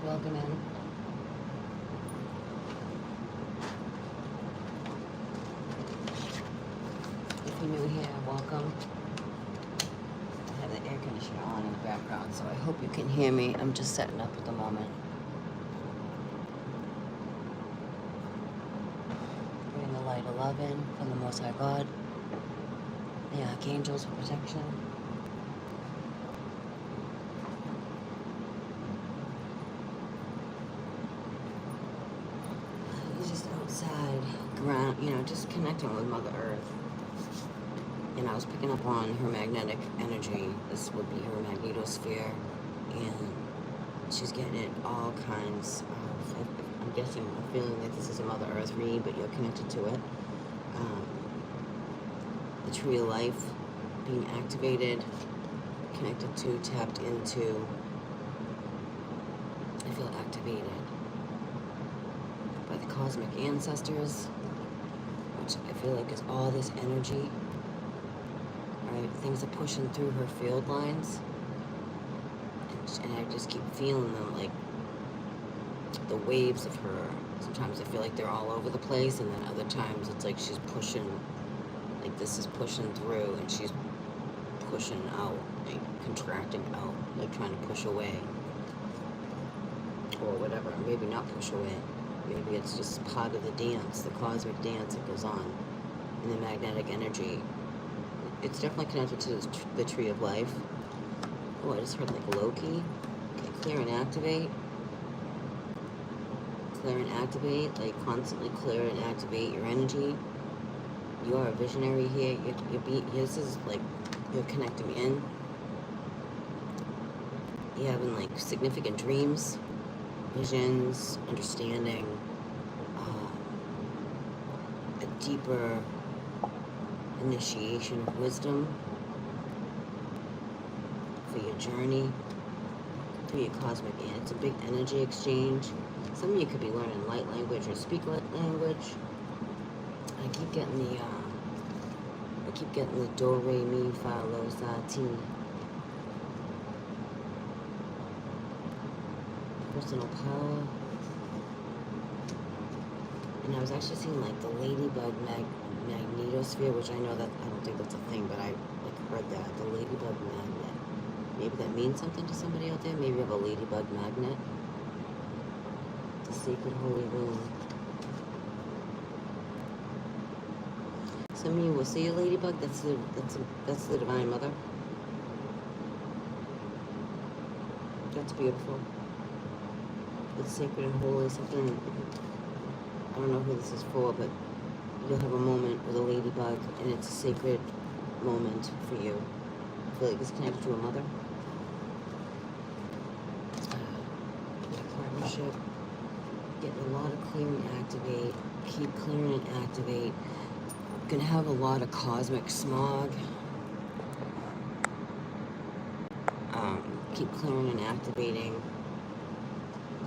welcome in. If you're new here, welcome. I have the air conditioner on in the background, so I hope you can hear me. I'm just setting up at the moment. Bring the light of love in from the Most High God, the archangels for protection. Just outside, ground, just connecting with Mother Earth. And I was picking up on her magnetic energy. This would be her magnetosphere, and she's getting it all kinds of, I'm guessing, I'm feeling that this is a Mother Earth read, but you're connected to it. The tree of life being activated, connected to, tapped into. I feel activated by the cosmic ancestors, which I feel like is all this energy. Right, things are pushing through her field lines, and I just keep feeling them, like the waves of her. Sometimes I feel like they're all over the place, and then other times it's like she's pushing, like this is pushing through, and she's pushing out, like contracting out, like trying to push away, or whatever. Maybe not push away. Maybe it's just part of the dance, the cosmic dance that goes on in the magnetic energy. It's definitely connected to the tree of life. Oh, I just heard like Loki. Okay, clear and activate. Clear and activate, like constantly clear and activate your energy. You are a visionary here. This is like you're connecting in. You're having like significant dreams, visions, understanding, a deeper initiation of wisdom for your journey through your cosmic end. It's a big energy exchange. Some of you could be learning light language or speak light language. I keep getting the do re mi fa lo sa ti. Personal power. And I was actually seeing like the ladybug magnetosphere, which I know that I don't think that's a thing, but I like heard that, the ladybug magnet. Maybe that means something to somebody out there. Maybe you have a ladybug magnet. The sacred holy room. Some of you will see a ladybug. That's the Divine Mother. That's beautiful. It's sacred and holy. Something. I don't know who this is for, but you'll have a moment with a ladybug, and it's a sacred moment for you. I feel like it's connected to a mother. Partnership. Getting a lot of clear and activate. Keep clearing and activate. Gonna have a lot of cosmic smog. Keep clearing and activating.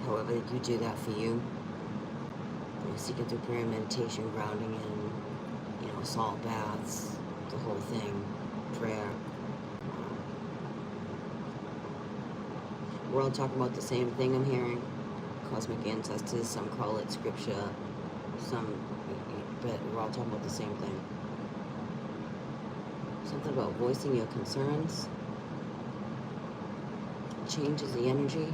However you do that for you. You're seeking through prayer and meditation, grounding in, salt baths, the whole thing, prayer. We're all talking about the same thing, I'm hearing. Cosmic ancestors, some call it scripture, but we're all talking about the same thing. Something about voicing your concerns. Changes the energy.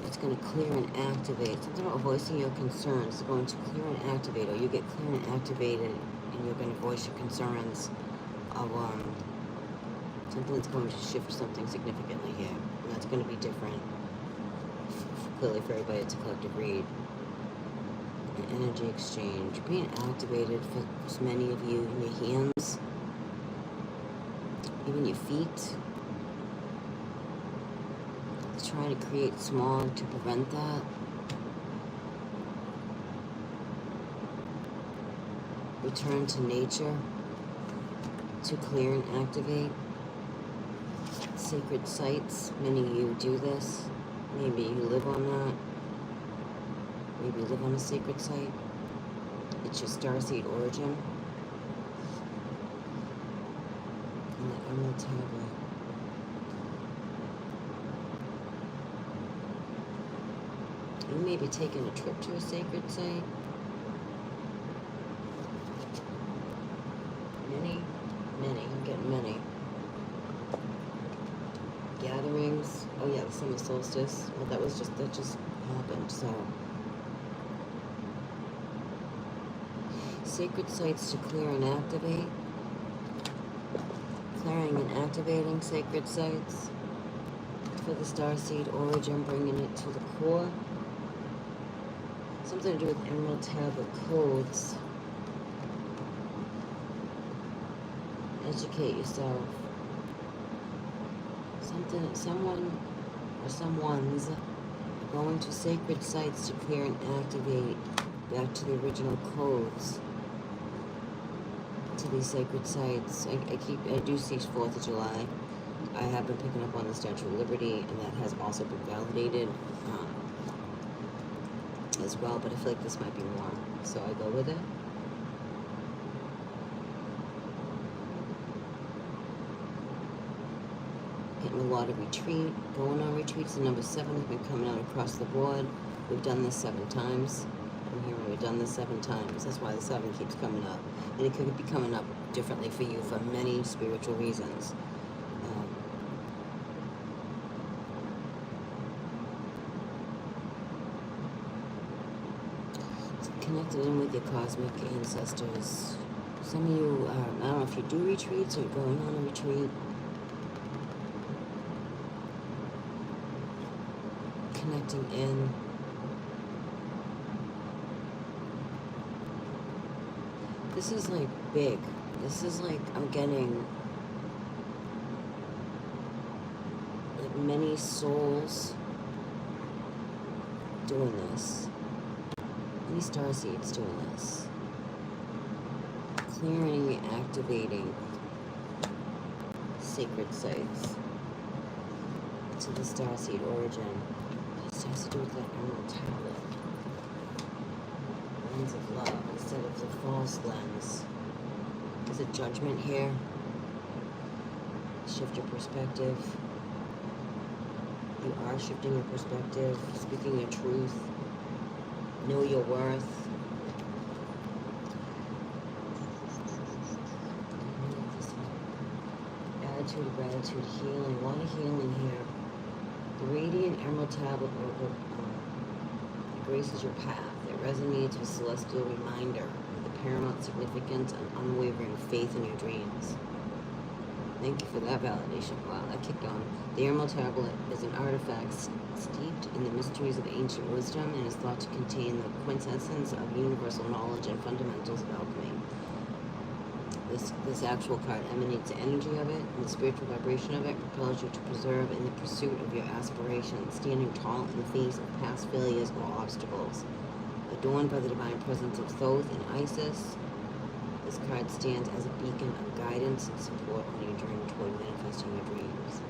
It's going to clear and activate. Something about voicing your concerns is going to clear and activate, or you get clear and activated, and you're going to voice your concerns of something that's going to shift something significantly here, and that's going to be different. Clearly, for everybody, it's a collective read. An energy exchange, being activated for many of you in your hands, even your feet. Trying to create smog to prevent that. Return to nature to clear and activate. Sacred sites, many of you do this. Maybe you live on that. Maybe you live on a sacred site. It's your StarSeed origin. And the Emerald Tablet. You may be taking a trip to a sacred site. Many, I'm getting many. Gatherings. Oh yeah, the summer solstice. Well, that just happened, so. Sacred sites to clear and activate. Clearing and activating sacred sites for the StarSeed origin, bringing it to the core. Something to do with Emerald Tablet codes. Educate yourself. Someone or someone's going to sacred sites to clear and activate back to the original codes to these sacred sites. I do see 4th of July. I have been picking up on the Statue of Liberty, and that has also been validated as well, but I feel like this might be more, so I go with it. Getting a lot of retreat, going on retreats. The number 7 has been coming out across the board. We've done this 7 times. I'm hearing we've done this 7 times. That's why the 7 keeps coming up. And it could be coming up differently for you for many spiritual reasons. Connected in with your cosmic ancestors. Some of you, I don't know if you do retreats or you're going on a retreat. Connecting in. This is like big. This is like, I'm getting like many souls doing this. Many starseeds doing this. Clearing, activating sacred sites to the starseed origin. This has to do with that Emerald Tablet. Lens of love instead of the false lens. There's a judgment here. Shift your perspective. You are shifting your perspective, speaking your truth. Know your worth. Attitude, gratitude, healing. A lot of healing here. The radiant Emerald Tablet graces your path. It resonates with celestial reminder of the paramount significance and unwavering faith in your dreams. Thank you for that validation. Wow, that kicked on. The Emerald Tablet is an artifact steeped in the mysteries of ancient wisdom and is thought to contain the quintessence of universal knowledge and fundamentals of alchemy. This actual card emanates the energy of it, and the spiritual vibration of it propels you to preserve in the pursuit of your aspirations, standing tall in the face of past failures or obstacles. Adorned by the divine presence of Thoth and Isis, this card stands as a beacon of guidance and support on your journey toward manifesting your dreams.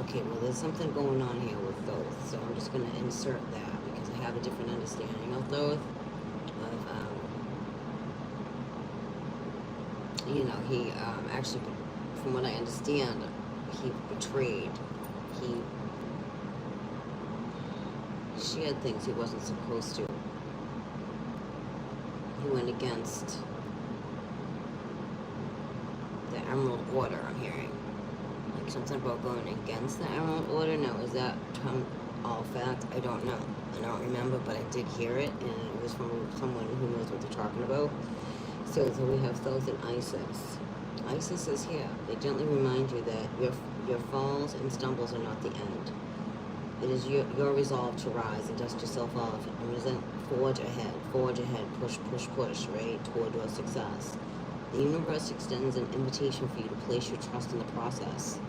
Okay, well, there's something going on here with Thoth, so I'm just going to insert that because I have a different understanding of Thoth. You know, he actually, from what I understand, he betrayed. He shared things he wasn't supposed to. He went against the Emerald Order, I'm hearing. Like something about going against the Emerald Order? No, is that all fact? I don't know. I don't remember, but I did hear it, and it was from someone who knows what they're talking about. So we have Thoth and Isis. Isis is here. They gently remind you that your falls and stumbles are not the end. It is your resolve to rise and dust yourself off and forge ahead, push, right, toward your success. The universe extends an invitation for you to place your trust in the process.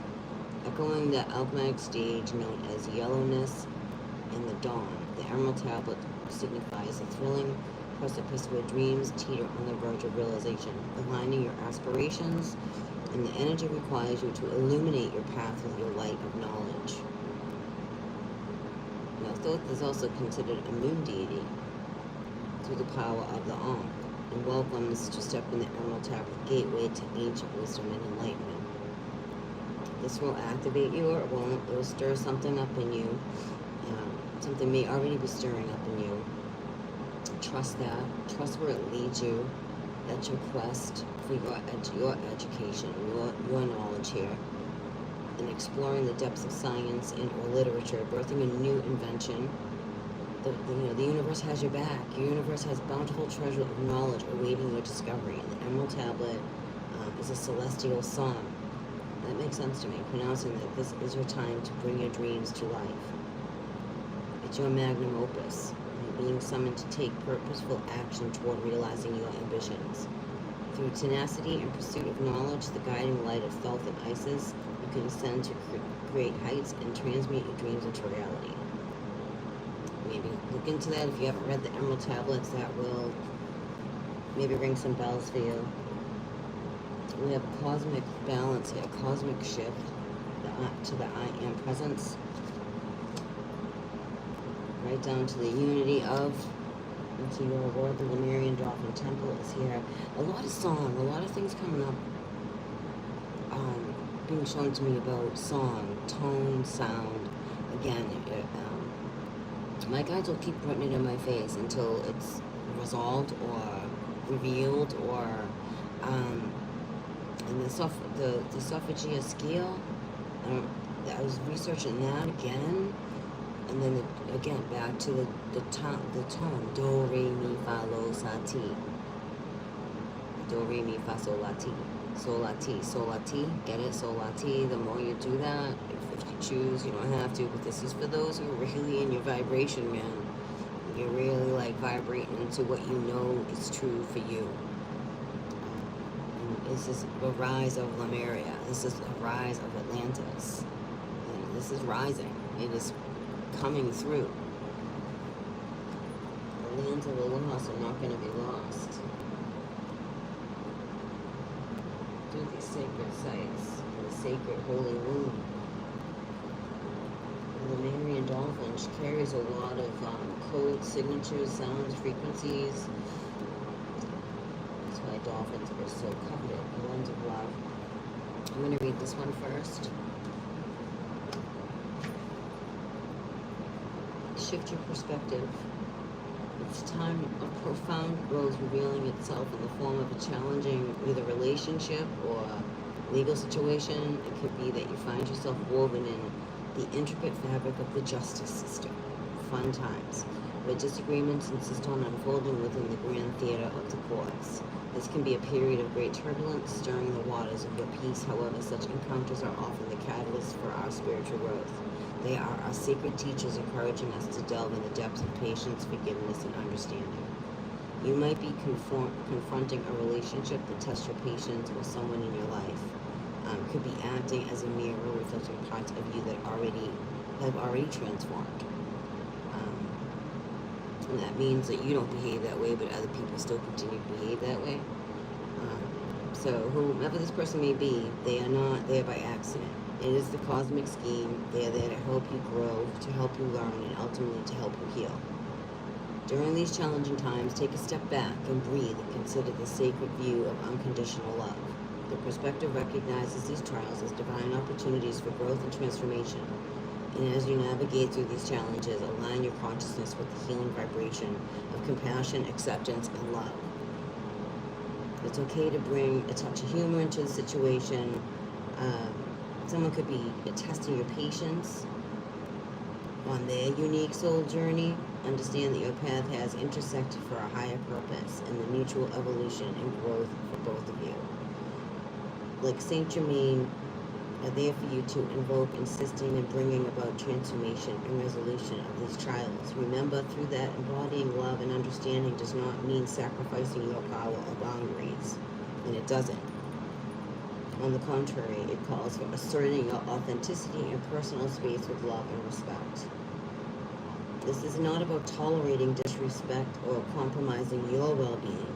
Echoing the alchemic stage known as yellowness in the dawn, the Emerald Tablet signifies a thrilling precipice where dreams teeter on the verge of realization, aligning your aspirations, and the energy requires you to illuminate your path with your light of knowledge. Now, Thoth is also considered a moon deity through the power of the Ankh, and welcomes to step in the Emerald Tablet gateway to ancient wisdom and enlightenment. This will activate you, or it won't. It will stir something up in you. Something may already be stirring up in you. Trust that. Trust where it leads you. That's your quest for your education, your knowledge here. And exploring the depths of science and or literature, birthing a new invention. The universe has your back. Your universe has bountiful treasure of knowledge awaiting your discovery. And the Emerald Tablet is a celestial song. That makes sense to me, pronouncing that this is your time to bring your dreams to life. It's your magnum opus. You're being summoned to take purposeful action toward realizing your ambitions. Through tenacity and pursuit of knowledge, the guiding light of Thoth and Isis, you can ascend to great heights and transmute your dreams into reality. Maybe look into that if you haven't read the Emerald Tablets. That will maybe ring some bells for you. We have a cosmic balance here, cosmic shift to the I Am presence. Right down to the unity of, into your world. The Lemurian Dolphin Temple is here. A lot of song, a lot of things coming up, being shown to me about song, tone, sound. Again, my guides will keep putting it in my face until it's resolved or revealed, or and the Sophagia scale. I was researching that again, and then again back to the tone do re mi fa lo sa ti, do re mi fa sol la ti, sol la ti, sol la ti. Get it? Sol la ti. The more you do that, if you choose, you don't have to, but this is for those who are really in your vibration, man. You're really like vibrating into what you know is true for you. This is a rise of Lemuria. This is a rise of Atlantis. And this is rising. It is coming through. The lands of the lost are not going to be lost. Through these sacred sites, the sacred holy womb. The Lemurian dolphin carries a lot of codes, signatures, sounds, frequencies. That's why dolphins are so coveted. The lens of love. I'm going to read this one first. Shift your perspective. It's a time of profound growth revealing itself in the form of a challenging either relationship or legal situation. It could be that you find yourself woven in the intricate fabric of the justice system. Fun times, where disagreements insist on unfolding within the grand theater of the courts. This can be a period of great turbulence, stirring the waters of your peace. However, such encounters are often the catalyst for our spiritual growth. They are our sacred teachers, encouraging us to delve in the depths of patience, forgiveness, and understanding. You might be confronting a relationship that tests your patience, or someone in your life could be acting as a mirror, reflecting parts of you that have already transformed. And that means that you don't behave that way, but other people still continue to behave that way. So whomever this person may be, they are not there by accident. It is the cosmic scheme. They are there to help you grow, to help you learn, and ultimately to help you heal. During these challenging times, take a step back and breathe and consider the sacred view of unconditional love. The perspective recognizes these trials as divine opportunities for growth and transformation. And as you navigate through these challenges, align your consciousness with the healing vibration of compassion, acceptance, and love. It's okay to bring a touch of humor into the situation. Someone could be testing your patience on their unique soul journey. Understand that your path has intersected for a higher purpose and the mutual evolution and growth for both of you. Like Saint Germain are there for you to invoke, insisting and bringing about transformation and resolution of these trials. Remember, through that, embodying love and understanding does not mean sacrificing your power or boundaries, and it doesn't. On the contrary, it calls for asserting your authenticity and personal space with love and respect. This is not about tolerating disrespect or compromising your well-being.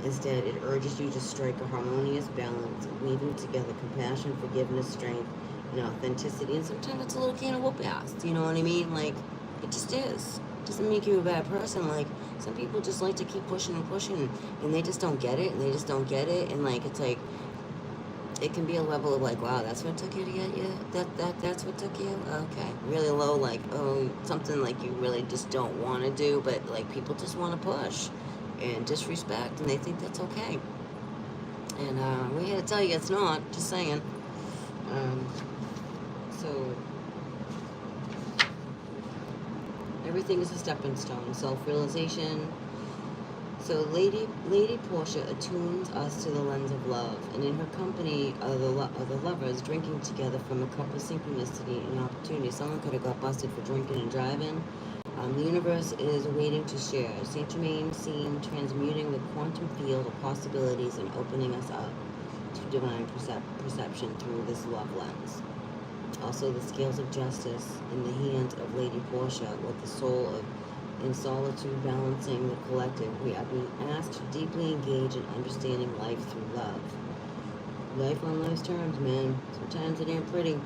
Instead, it urges you to strike a harmonious balance, weaving together compassion, forgiveness, strength, and authenticity. And sometimes it's a little can of whoop ass, you know what I mean? Like, it just is. It doesn't make you a bad person. Like, some people just like to keep pushing and pushing, and they just don't get it, and they just don't get it, and like, it's like, it can be a level of like, wow, that's what took you to get you. That's what took you. Okay, really low, like, oh, something like you really just don't want to do, but like people just want to push and disrespect, and they think that's okay. And we're here to tell you it's not. Just saying. Um, so everything is a stepping stone. Self-realization. So Lady Portia attunes us to the lens of love, and in her company of the lovers drinking together from a cup of synchronicity and opportunity. Someone could have got busted for drinking and driving. The universe is waiting to share. Saint Germain seen transmuting the quantum field of possibilities and opening us up to divine perception through this love lens. Also, the scales of justice in the hands of Lady Portia, with the soul of in solitude balancing the collective. We are being asked to deeply engage in understanding life through love. Life on life's terms, man. Sometimes it ain't pretty.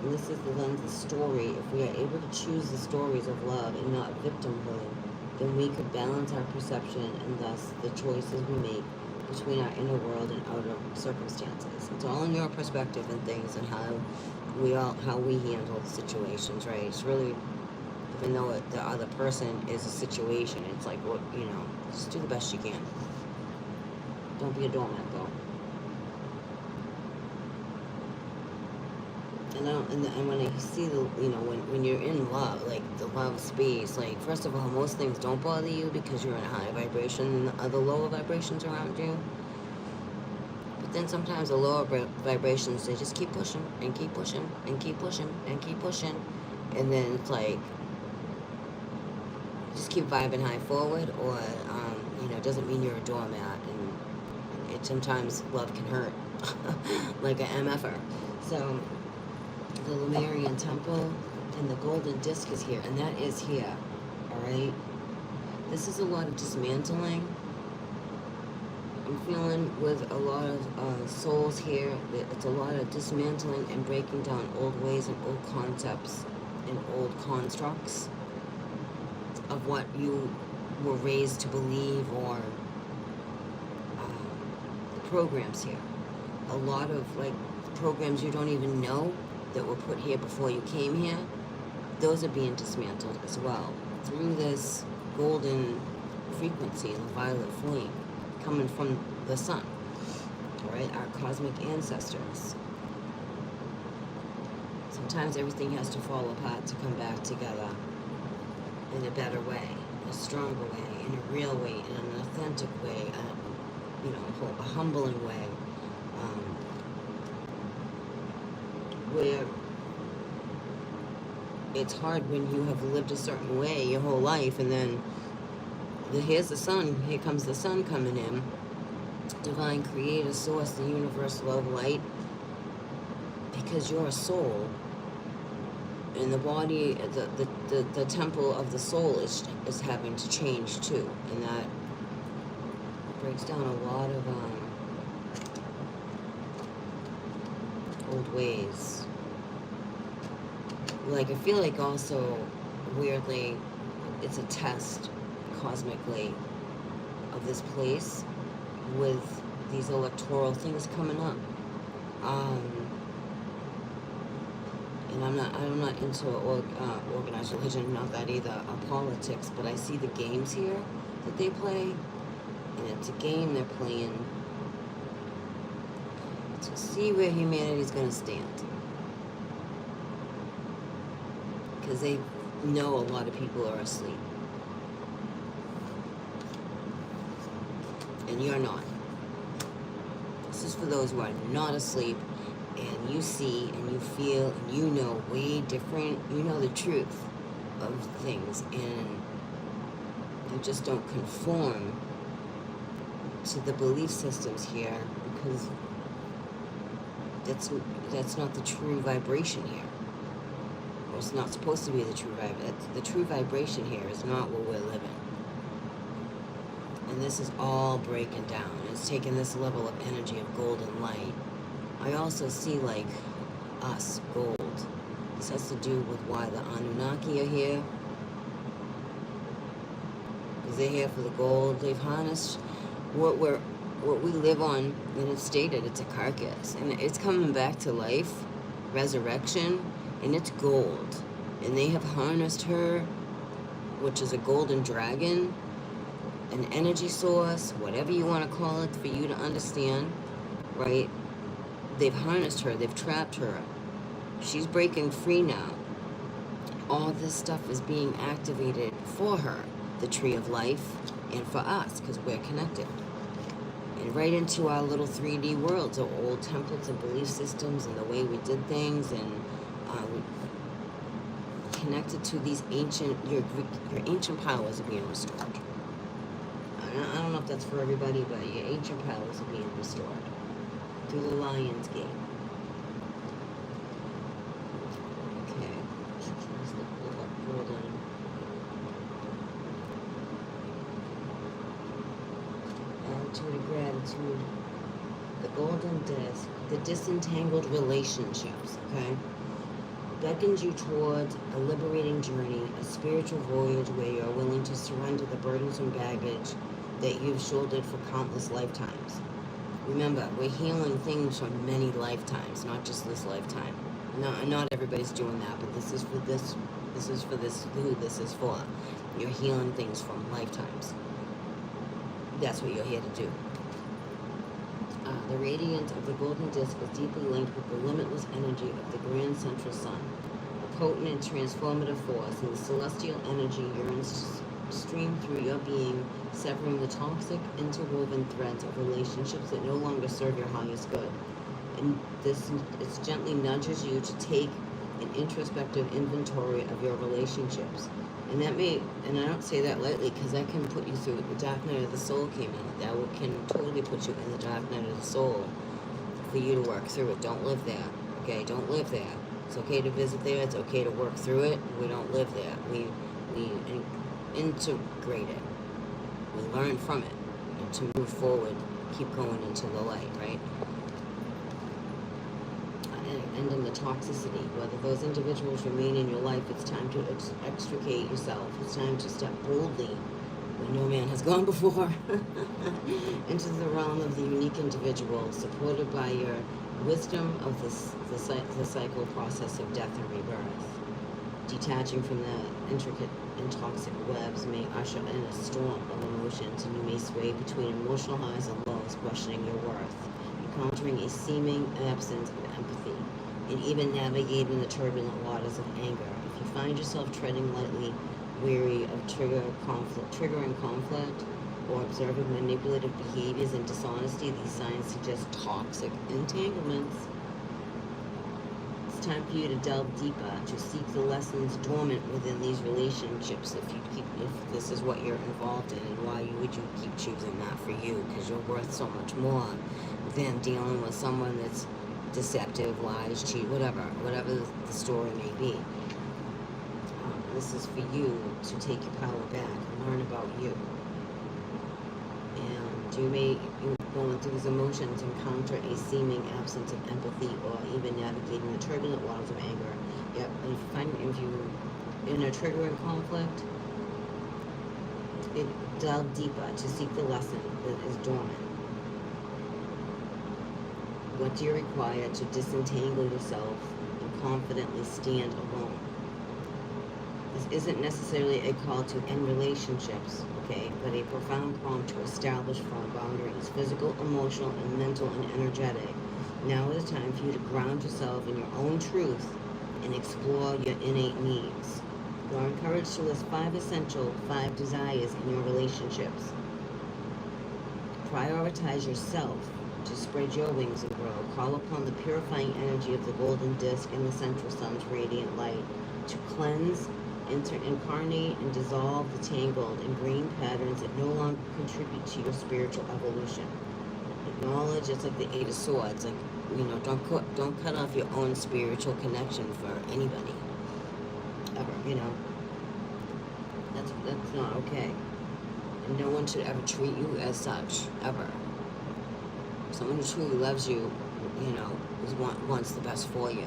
And this is the lens of story. If we are able to choose the stories of love and not victimhood, then we could balance our perception and thus the choices we make between our inner world and outer circumstances. It's all in your perspective and things, and how we handle the situations, right? It's really, even though the other person is a situation, it's like, what, just do the best you can. Don't be a doormat, though. And when I see when you're in love, like the love space, like, first of all, most things don't bother you because you're in a high vibration and the other lower vibrations around you. But then sometimes the lower vibrations, they just keep pushing and keep pushing and keep pushing and keep pushing. And then it's like, just keep vibing high forward, or, it doesn't mean you're a doormat. And it sometimes, love can hurt, like an MFer. So, the Lemurian temple and the golden disc is here, and that is here, alright? This is a lot of dismantling. I'm feeling with a lot of souls here that it's a lot of dismantling and breaking down old ways and old concepts and old constructs of what you were raised to believe, or the programs here. A lot of, like, programs you don't even know that were put here before you came here, those are being dismantled as well through this golden frequency and the violet flame coming from the sun, all right, our cosmic ancestors. Sometimes everything has to fall apart to come back together in a better way, a stronger way, in a real way, in an authentic way, a humbling way. Where it's hard when you have lived a certain way your whole life, and then here's the sun, here comes the sun coming in, divine creator, source, the universe, love, light, because you're a soul, and the body, the temple of the soul is having to change too, and that breaks down a lot of old ways. Like, I feel like also, weirdly, it's a test, cosmically, of this place with these electoral things coming up. And I'm not into organized religion, not that either, politics, but I see the games here that they play, and it's a game they're playing to see where humanity's going to stand. Because they know a lot of people are asleep. And you're not. This is for those who are not asleep, and you see and you feel and you know way different. You know the truth of things, and you just don't conform to the belief systems here, because that's not the true vibration here. Or it's not supposed to be the true vibration. The true vibration here is not what we're living. And this is all breaking down. It's taking this level of energy of golden light. I also see, like, us, gold. This has to do with why the Anunnaki are here. Because they're here for the gold. They've harnessed what we're what we live on, and it's stated, it's a carcass, and it's coming back to life, resurrection, and it's gold. And they have harnessed her, which is a golden dragon, an energy source, whatever you want to call it for you to understand, right? They've harnessed her, they've trapped her. She's breaking free now. All this stuff is being activated for her, the tree of life, and for us, because we're connected. And right into our little 3D worlds, our old templates and belief systems and the way we did things, and connected to these ancient, your ancient powers are being restored. I don't know if that's for everybody, but your ancient powers are being restored through the Lion's Gate. Okay. Hold on. Attitude of gratitude. The golden disc. The disentangled relationships. Okay. Beckons you towards a liberating journey, a spiritual voyage where you are willing to surrender the burdensome baggage that you've shouldered for countless lifetimes. Remember, we're healing things from many lifetimes, not just this lifetime. Not everybody's doing that, but this is for this. This is for this. Who this is for? You're healing things from lifetimes. That's what you're here to do. The radiance of the golden disc is deeply linked with the limitless energy of the grand central sun, a potent and transformative force, and the celestial energy yearns to stream through your being, severing the toxic, interwoven threads of relationships that no longer serve your highest good. And this, it gently nudges you to take an introspective inventory of your relationships. And that may, and I don't say that lightly, because that can put you through, the dark night of the soul came in. That can totally put you in the dark night of the soul for you to work through it. Don't live there, okay? Don't live there. It's okay to visit there. It's okay to work through it. We don't live there. We integrate it. We learn from it. And to move forward, keep going into the light, right? And in the toxicity, whether those individuals remain in your life, it's time to extricate yourself. It's time to step boldly, where no man has gone before, into the realm of the unique individual, supported by your wisdom of the cycle process of death and rebirth. Detaching from the intricate and toxic webs may usher in a storm of emotions, and you may sway between emotional highs and lows, questioning your worth, encountering a seeming absence of empathy, and even navigating the turbulent waters of anger. If you find yourself treading lightly, weary of triggering conflict, or observing manipulative behaviors and dishonesty, these signs suggest toxic entanglements. It's time for you to delve deeper, to seek the lessons dormant within these relationships. If this is what you're involved in, and why would you keep choosing that for you? Because you're worth so much more than dealing with someone that's deceptive, lies, cheat, whatever the story may be. This is for you to take your power back and learn about you. And you may, going through these emotions, encounter a seeming absence of empathy, or even navigating the turbulent waters of anger. Yep, if you're in a triggering conflict, delve deeper to seek the lesson that is dormant. What do you require to disentangle yourself and confidently stand alone? This isn't necessarily a call to end relationships, okay, but a profound prompt to establish firm boundaries, physical, emotional, and mental, and energetic. Now is the time for you to ground yourself in your own truth and explore your innate needs. You are encouraged to list 5 desires in your relationships. Prioritize yourself to spread your wings and grow. Call upon the purifying energy of the golden disc and the central sun's radiant light to cleanse, incarnate, and dissolve the tangled and green patterns that no longer contribute to your spiritual evolution. Acknowledge, it's like the 8 of Swords. Like, don't cut off your own spiritual connection for anybody. Ever, That's not okay. And no one should ever treat you as such, ever. Someone who truly loves you, wants the best for you.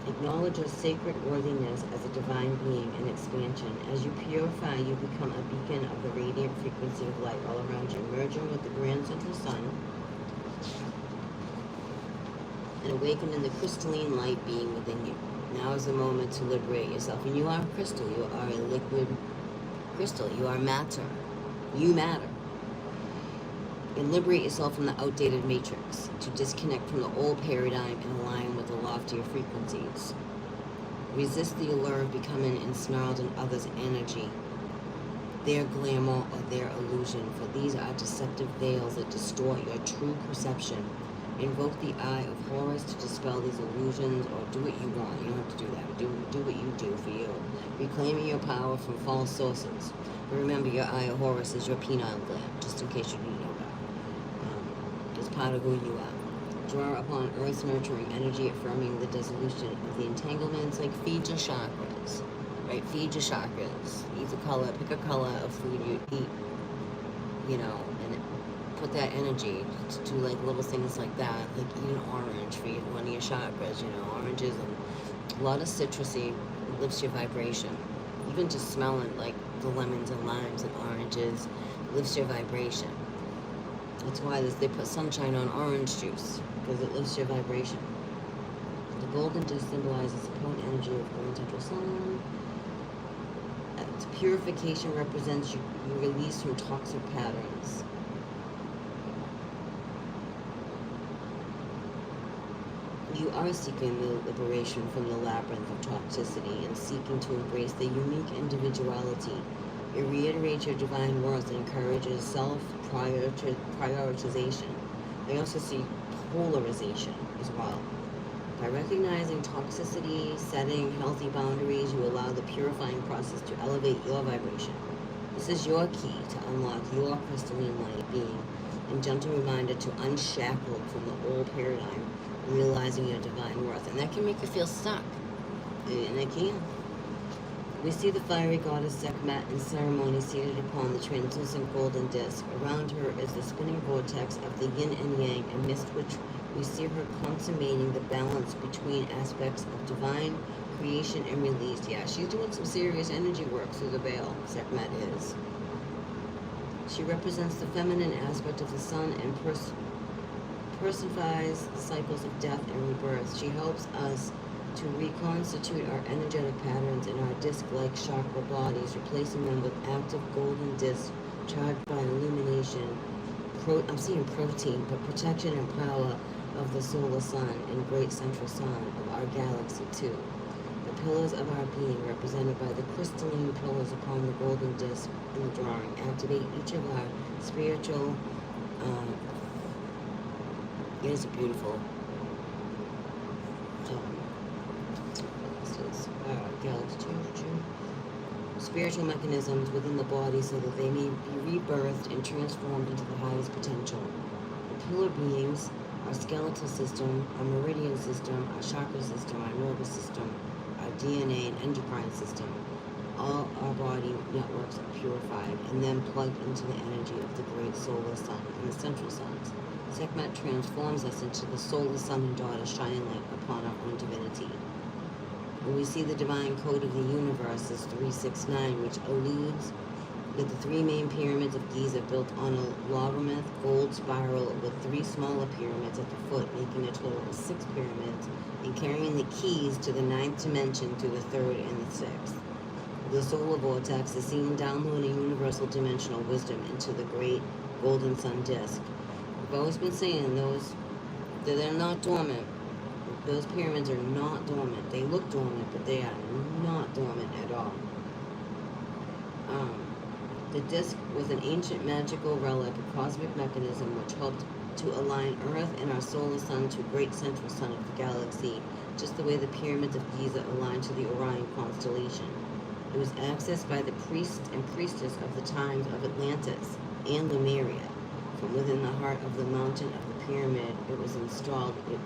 Acknowledge your sacred worthiness as a divine being and expansion. As you purify, you become a beacon of the radiant frequency of light all around you, merging with the grand central sun and awaken in the crystalline light being within you. Now is the moment to liberate yourself. And you are a crystal. You are a liquid crystal. You are matter. You matter. And liberate yourself from the outdated matrix, to disconnect from the old paradigm and align with the loftier frequencies. Resist the allure of becoming ensnarled in others' energy, their glamour or their illusion, for these are deceptive veils that distort your true perception. Invoke the eye of Horus to dispel these illusions, or do what you want. You don't have to do that. Do what you do for you. Reclaiming your power from false sources. But remember, your eye of Horus is your penile gland, just in case you didn't know that. It's part of who you are. Draw upon Earth's nurturing energy, affirming the dissolution of the entanglements. Like, feed your chakras, right? Feed your chakras. Eat the color, pick a color of food you eat, you know, and put that energy to do like little things like that, like eat an orange for one of your chakras, you know, oranges and a lot of citrusy lifts your vibration. Even just smelling like the lemons and limes and oranges lifts your vibration. That's why they put sunshine on orange juice, because it lifts your vibration. The golden disc symbolizes the potent energy of the grand central sun. Its purification represents your release from toxic patterns. You are seeking the liberation from the labyrinth of toxicity and seeking to embrace the unique individuality. It reiterates your divine worth and encourages self-prioritization. I also see polarization as well. By recognizing toxicity, setting healthy boundaries, you allow the purifying process to elevate your vibration. This is your key to unlock your crystalline light being, and gentle reminder to unshackle from the old paradigm, realizing your divine worth. And that can make you feel stuck. And it can. We see the fiery goddess Sekhmet in ceremony seated upon the translucent golden disc. Around her is the spinning vortex of the yin and yang, amidst which we see her consummating the balance between aspects of divine creation and release. Yeah, she's doing some serious energy work through the veil, Sekhmet is. She represents the feminine aspect of the sun and personifies the cycles of death and rebirth. She helps us to reconstitute our energetic patterns in our disc-like chakra bodies, replacing them with active golden discs charged by illumination. I'm seeing protein, but protection and power of the solar sun and great central sun of our galaxy too. The pillars of our being, represented by the crystalline pillars upon the golden disc in the drawing, activate each of our spiritual. It is a beautiful. Spiritual mechanisms within the body so that they may be rebirthed and transformed into the highest potential. The pillar beings, our skeletal system, our meridian system, our chakra system, our nervous system, our DNA and endocrine system, all our body networks are purified and then plugged into the energy of the great solar sun and the central suns. Sekhmet transforms us into the solar sun and daughter, shining light upon our own divinity. When we see the divine code of the universe as 369, which alludes that the three main pyramids of Giza built on a logarithmic gold spiral with three smaller pyramids at the foot, making a total of 6 pyramids, and carrying the keys to the 9th dimension through the 3rd and the 6th. The solar vortex is seen downloading universal dimensional wisdom into the great golden sun disk. I've always been saying they're not dormant. Those pyramids are not dormant. They look dormant, but they are not dormant at all. The disk was an ancient magical relic, a cosmic mechanism which helped to align Earth and our solar sun to great central sun of the galaxy, just the way the pyramids of Giza aligned to the Orion constellation. It was accessed by the priest and priestess of the times of Atlantis and Lemuria. From within the heart of the mountain of the pyramid, it was installed in.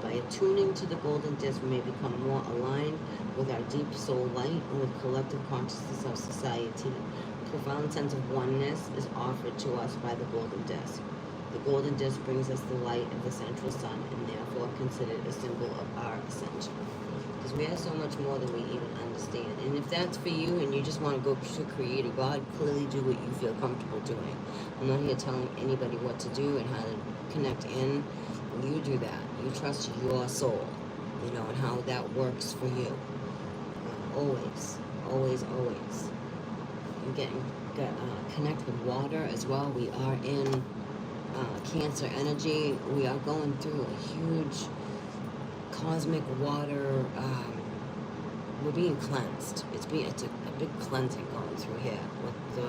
By attuning to the golden disc, we may become more aligned with our deep soul light and with collective consciousness of society. A profound sense of oneness is offered to us by the golden disc. The golden disc brings us the light of the central sun and therefore considered a symbol of our ascension. Because we are so much more than we even understand. And if that's for you and you just want to go to Creator God, clearly do what you feel comfortable doing. I'm not here telling anybody what to do and how to connect in. You do that. You trust your soul, you know, and how that works for you. Always, always, always. And connect with water as well. We are in Cancer energy. We are going through a huge cosmic water. We're being cleansed. It's a big cleansing going through here with the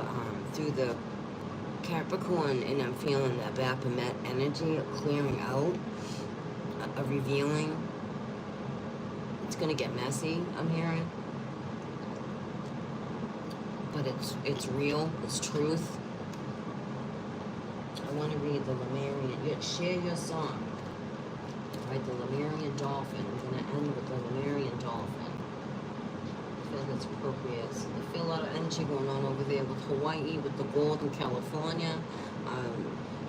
through the Capricorn, and I'm feeling that Baphomet energy clearing out, a revealing. It's gonna get messy, I'm hearing, but it's real. It's truth. I want to read the Lemurian. Share your song. Right, the Lemurian dolphin. I'm going to end with the Lemurian dolphin. I feel that's appropriate. So I feel a lot of energy going on over there with Hawaii, with the gold in California.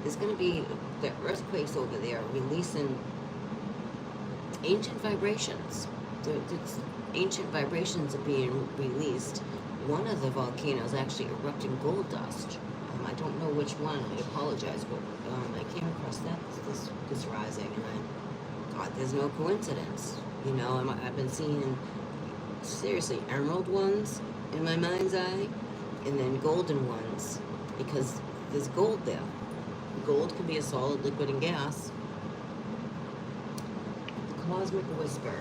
There's going to be the earthquakes over there releasing ancient vibrations. The ancient vibrations are being released. One of the volcanoes actually erupting gold dust. I don't know which one. I apologize, but I came across that this rising, and I thought there's no coincidence. You know, I've been seeing seriously emerald ones in my mind's eye, and then golden ones, because there's gold there. Gold can be a solid, liquid, and gas. The cosmic whisper.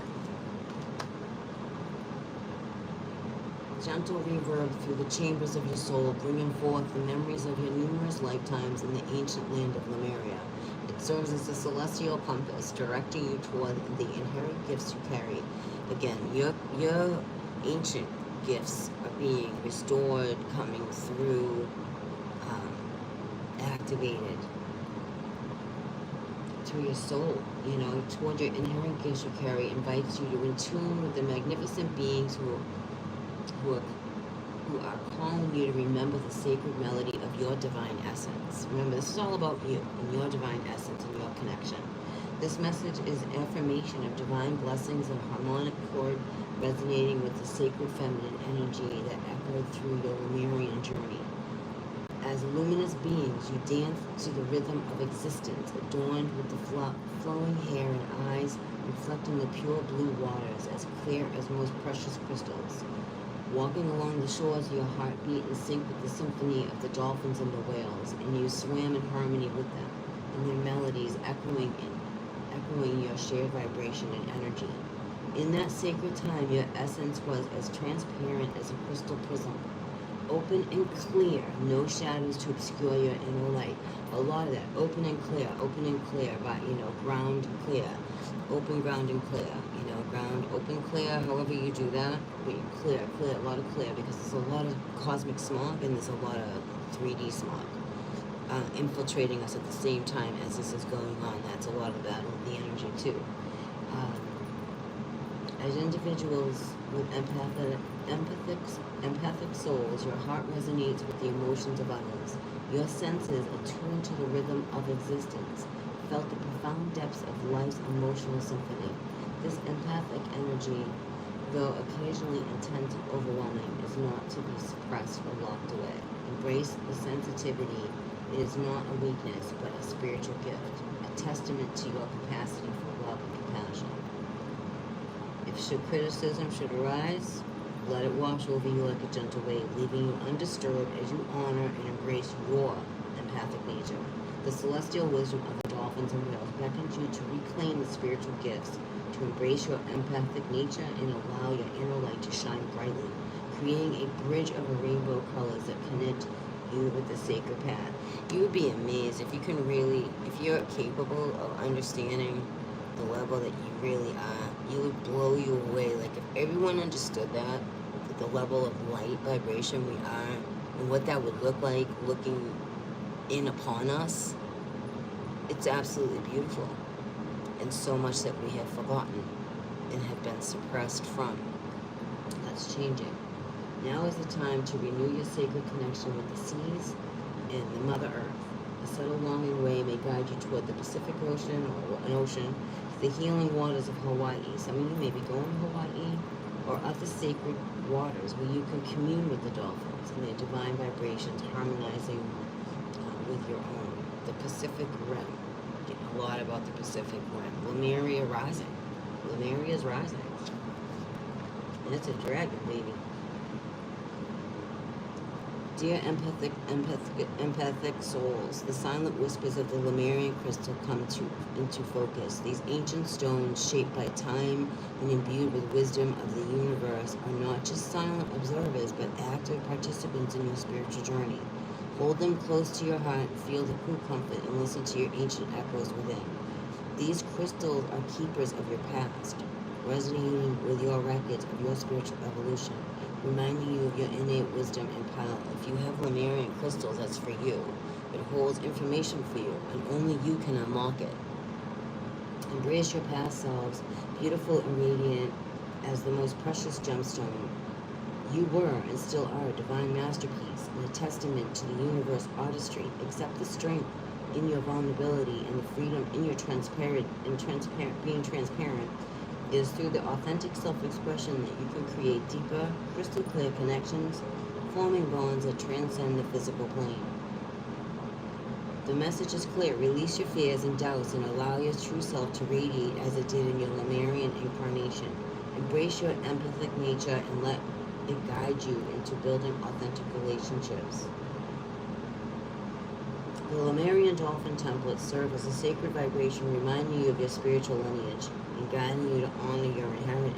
Gentle reverb through the chambers of your soul, bringing forth the memories of your numerous lifetimes in the ancient land of Lemuria. It serves as a celestial compass, directing you toward the inherent gifts you carry. Again, your ancient gifts are being restored, coming through, activated through your soul. You know, toward your inherent gifts you carry, invites you to in tune with the magnificent beings who are calling you to remember the sacred melody of your divine essence. Remember, this is all about you and your divine essence and your connection. This message is affirmation of divine blessings and harmonic chord resonating with the sacred feminine energy that echoed through your Lemurian journey. As luminous beings, you dance to the rhythm of existence, adorned with the flowing hair and eyes reflecting the pure blue waters, as clear as most precious crystals. Walking along the shores of your heart beat in sync with the symphony of the dolphins and the whales, and you swam in harmony with them, and their melodies echoing your shared vibration and energy. In that sacred time, your essence was as transparent as a crystal prism, open and clear, no shadows to obscure your inner light. A lot of that, open and clear, but ground clear, open, ground, and clear. Ground, open, clear, however you do that, but clear, a lot of clear, because there's a lot of cosmic smog and there's a lot of 3D smog infiltrating us at the same time as this is going on. That's a lot of that, the energy too. As individuals with empathic souls, your heart resonates with the emotions of others. Your senses attune to the rhythm of existence, felt the profound depths of life's emotional symphony. This empathic energy, though occasionally intense and overwhelming, is not to be suppressed or locked away. Embrace the sensitivity. It is not a weakness, but a spiritual gift, a testament to your capacity for love and compassion. If criticism should arise, let it wash over you like a gentle wave, leaving you undisturbed as you honor and embrace your empathic nature. The celestial wisdom of the dolphins and whales beckons you to reclaim the spiritual gifts, to embrace your empathic nature and allow your inner light to shine brightly, creating a bridge of a rainbow colors that connect you with the sacred path. You would be amazed if you can really, if you're capable of understanding the level that you really are, you would blow you away. Like if everyone understood that, the level of light vibration we are, and what that would look like looking in upon us, it's absolutely beautiful. And so much that we have forgotten and have been suppressed from. That's changing. Now is the time to renew your sacred connection with the seas and the Mother Earth. A subtle longing way may guide you toward the Pacific Ocean or an ocean, the healing waters of Hawaii. Some of you may be going to Hawaii or other sacred waters where you can commune with the dolphins and their divine vibrations, harmonizing with your own. The Pacific Rim. Getting a lot about the Pacific Rim. Lemuria rising. Lemuria is rising. And it's a dragon, baby. Dear empathic souls, the silent whispers of the Lemurian crystal come into focus. These ancient stones, shaped by time and imbued with wisdom of the universe, are not just silent observers, but active participants in your spiritual journey. Hold them close to your heart, feel the cool comfort, and listen to your ancient echoes within. These crystals are keepers of your past, resonating with your records of your spiritual evolution, reminding you of your innate wisdom and power. If you have Lemurian crystals, that's for you. It holds information for you, and only you can unlock it. Embrace your past selves, beautiful and radiant as the most precious gemstone. You were and still are a divine masterpiece and a testament to the universe artistry. Accept the strength in your vulnerability and the freedom in your being transparent. It is through the authentic self-expression that you can create deeper, crystal clear connections, forming bonds that transcend the physical plane. The message is clear. Release your fears and doubts and allow your true self to radiate as it did in your Lemurian incarnation. Embrace your empathic nature and let it guide you into building authentic relationships. The Lemurian dolphin templates serve as a sacred vibration reminding you of your spiritual lineage and guiding you to honor your inherent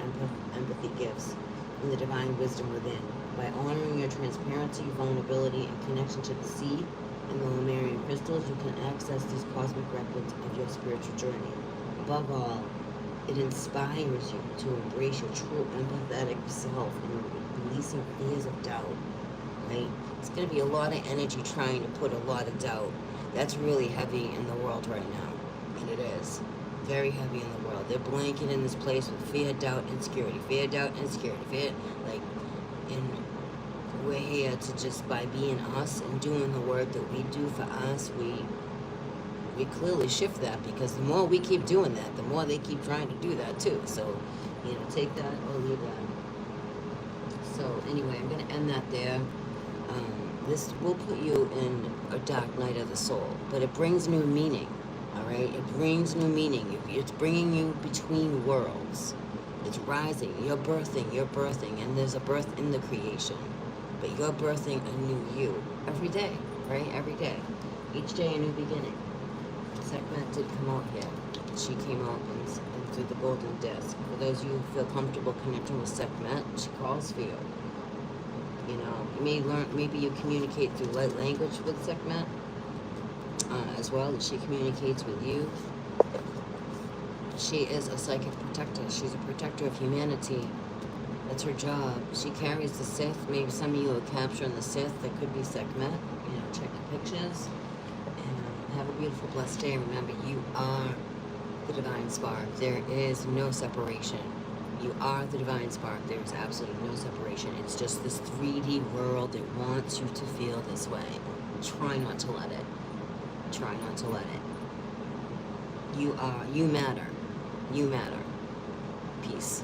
empathy gifts and the divine wisdom within. By honoring your transparency, vulnerability, and connection to the sea and the Lemurian crystals, you can access these cosmic records of your spiritual journey. Above all, it inspires you to embrace your true empathetic self and releasing fears of doubt, right? It's going to be a lot of energy trying to put a lot of doubt. That's really heavy in the world right now, and it is. Very heavy in the world. They're blanketed in this place with fear, doubt, insecurity. Fear, doubt, insecurity. Fear, and we're here to just, by being us and doing the work that we do for us, we clearly shift that, because the more we keep doing that, the more they keep trying to do that too. So, take that or leave that. So anyway, I'm going to end that there. This will put you in a dark night of the soul, but it brings new meaning. All right, it brings new meaning. It's bringing you between worlds. It's rising. You're birthing, and there's a birth in the creation. But you're birthing a new you every day, right? Every day. Each day a new beginning. Sekhmet did come out here. She came out and through the golden disc. For those of you who feel comfortable connecting with Sekhmet, she calls for you. You may learn, maybe you communicate through light language with Sekhmet as well, and she communicates with you. She is a psychic protector. She's a protector of humanity. That's her job. She carries the Sith. Maybe some of you are capturing the Sith. That could be Sekhmet. Check the pictures. And have a beautiful, blessed day. Remember, you are the divine spark. There is no separation. You are the divine spark. There is absolutely no separation. It's just this 3D world that wants you to feel this way. Try not to let it. Try not to let it. You matter. You matter. Peace.